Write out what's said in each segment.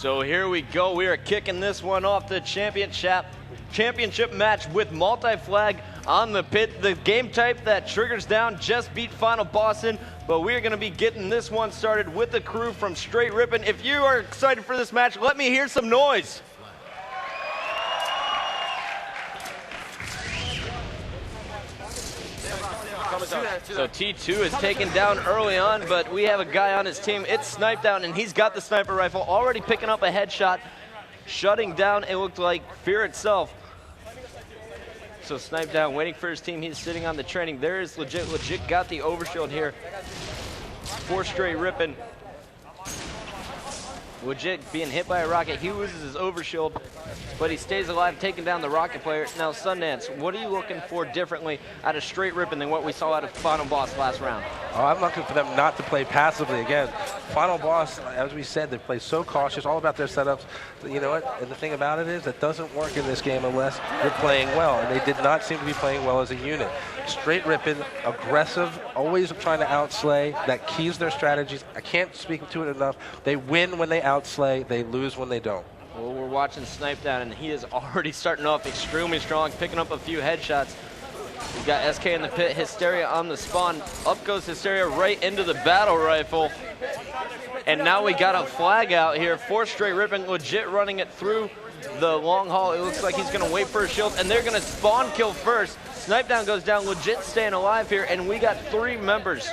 So here we go. We are kicking this one off, the championship match with multi-flag on the pit. The game type that triggers down just beat Final Boston, but we are going to be getting this one started with the crew from Str8 Rippin. If you are excited for this match, let me hear some noise. So T2 is taken down early on, but we have a guy on his team. It's Snip3down, and he's got the sniper rifle, already picking up a headshot, shutting down, it looked like FearItself. So Snip3down waiting for his team. He's sitting on the training. There is legit got the overshield here for Str8 Rippin. Legit being hit by a rocket. He loses his overshield, but he stays alive, taking down the rocket player. Now, Sundance, what are you looking for differently out of Str8 Rippin than what we saw out of Final Boss last round? Oh, I'm looking for them not to play passively again. Final Boss, as we said, they play so cautious, all about their setups. You know what? And the thing about it is, it doesn't work in this game unless you're playing well, and they did not seem to be playing well as a unit. Str8 Rippin, aggressive, always trying to outslay. That keys their strategies. I can't speak to it enough. They win when they outslay. They lose when they don't. Well, we're watching Snip3down, and he is already starting off extremely strong, picking up a few headshots. We've got SK in the pit, Hysteria on the spawn. Up goes Hysteria right into the battle rifle. And now we got a flag out here for Str8 Rippin, legit running it through the long haul. It looks like he's going to wait for a shield, and they're going to spawn kill first. Snip3down goes down, legit staying alive here, and we got 3 members.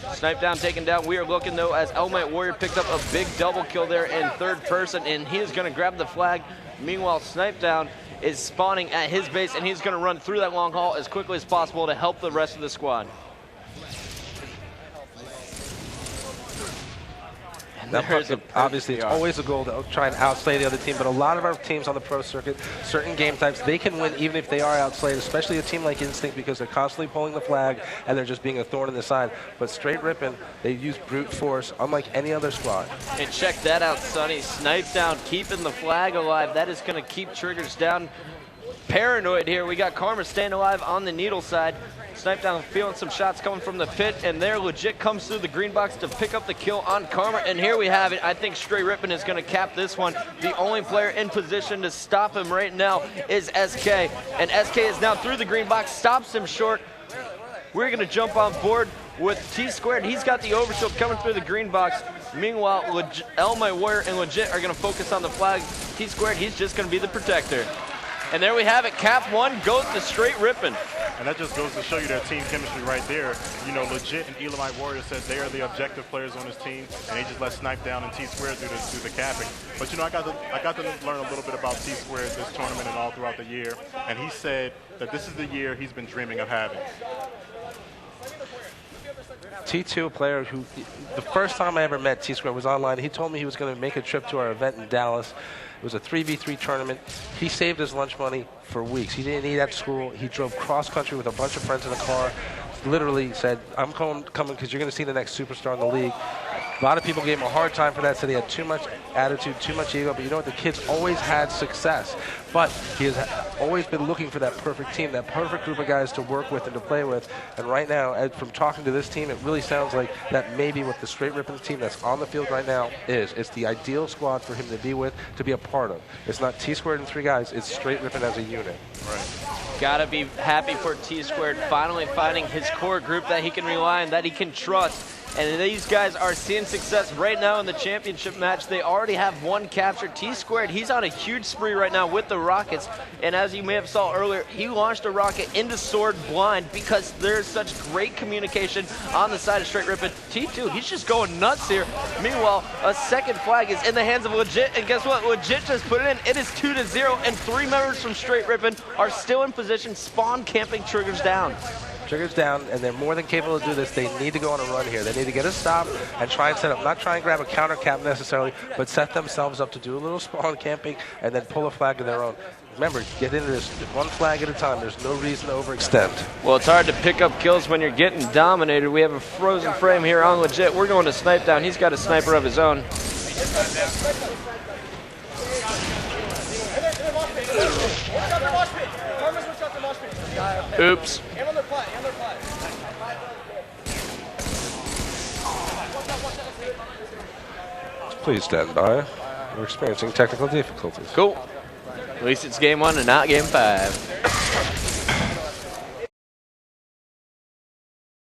Snip3down taken down. We are looking, though, as Elamite Warrior picked up a big double kill there in third person, and he is going to grab the flag. Meanwhile, Snip3down is spawning at his base, and he's going to run through that long haul as quickly as possible to help the rest of the squad. Obviously, it's always a goal to try and outslay the other team, but a lot of our teams on the pro circuit, certain game types, they can win even if they are outslayed, especially a team like Instinct, because they're constantly pulling the flag and they're just being a thorn in the side. But Str8 Rippin, they use brute force unlike any other squad. And check that out, Sonny. Snip3down keeping the flag alive. That is going to keep triggers down. Paranoid here. We got Karma staying alive on the needle side. Snip3down feeling some shots coming from the pit, and there legit comes through the green box to pick up the kill on Karma, and here we have it. I think Str8 Rippin is going to cap this one. The only player in position to stop him right now is SK, and SK is now through the green box, stops him short. We're going to jump on board with Tsquared. He's got the overshield coming through the green box. Meanwhile, Elamite Warrior and Legit are going to focus on the flag. Tsquared, he's just going to be the protector. And there we have it. Cap 1 goes to Str8 Rippin. And that just goes to show you their team chemistry right there. You know, Legit and Elamite Warrior said they are the objective players on his team, and they just let Snip3down and Tsquared do the capping. But you know, I got to learn a little bit about Tsquared this tournament and all throughout the year, and he said that this is the year he's been dreaming of having. T2 player who, the first time I ever met Tsquared was online. He told me he was going to make a trip to our event in Dallas. It was a 3v3 tournament. He saved his lunch money for weeks. He didn't eat at school. He drove cross-country with a bunch of friends in a car. Literally said, I'm coming because you're going to see the next superstar in the league. A lot of people gave him a hard time for that, said he had too much attitude, too much ego, but you know what? The kid's always had success. But he has always been looking for that perfect team, that perfect group of guys to work with and to play with. And right now, from talking to this team, it really sounds like that maybe what the Str8 Rippin team that's on the field right now is. It's the ideal squad for him to be with, to be a part of. It's not Tsquared and 3 guys, it's Str8 Rippin as a unit. Right. Gotta be happy for Tsquared finally finding his core group that he can rely on, that he can trust. And these guys are seeing success right now in the championship match. They already have 1 capture. Tsquared, he's on a huge spree right now with the rockets. And as you may have saw earlier, he launched a rocket into Sword blind because there's such great communication on the side of Str8 Rippin. T2, he's just going nuts here. Meanwhile, a second flag is in the hands of Legit. And guess what? Legit just put it in. It is 2-0. And 3 members from Str8 Rippin are still in position. Spawn camping triggers down. Triggers down, and they're more than capable to do this. They need to go on a run here. They need to get a stop and try and set up, not try and grab a counter cap necessarily, but set themselves up to do a little spawn camping and then pull a flag of their own. Remember, get into this 1 flag at a time. There's no reason to overextend. Well, it's hard to pick up kills when you're getting dominated. We have a frozen frame here on Legit. We're going to Snip3down. He's got a sniper of his own. Oops. Please stand by. We're experiencing technical difficulties. Cool. At least it's game 1 and not game 5.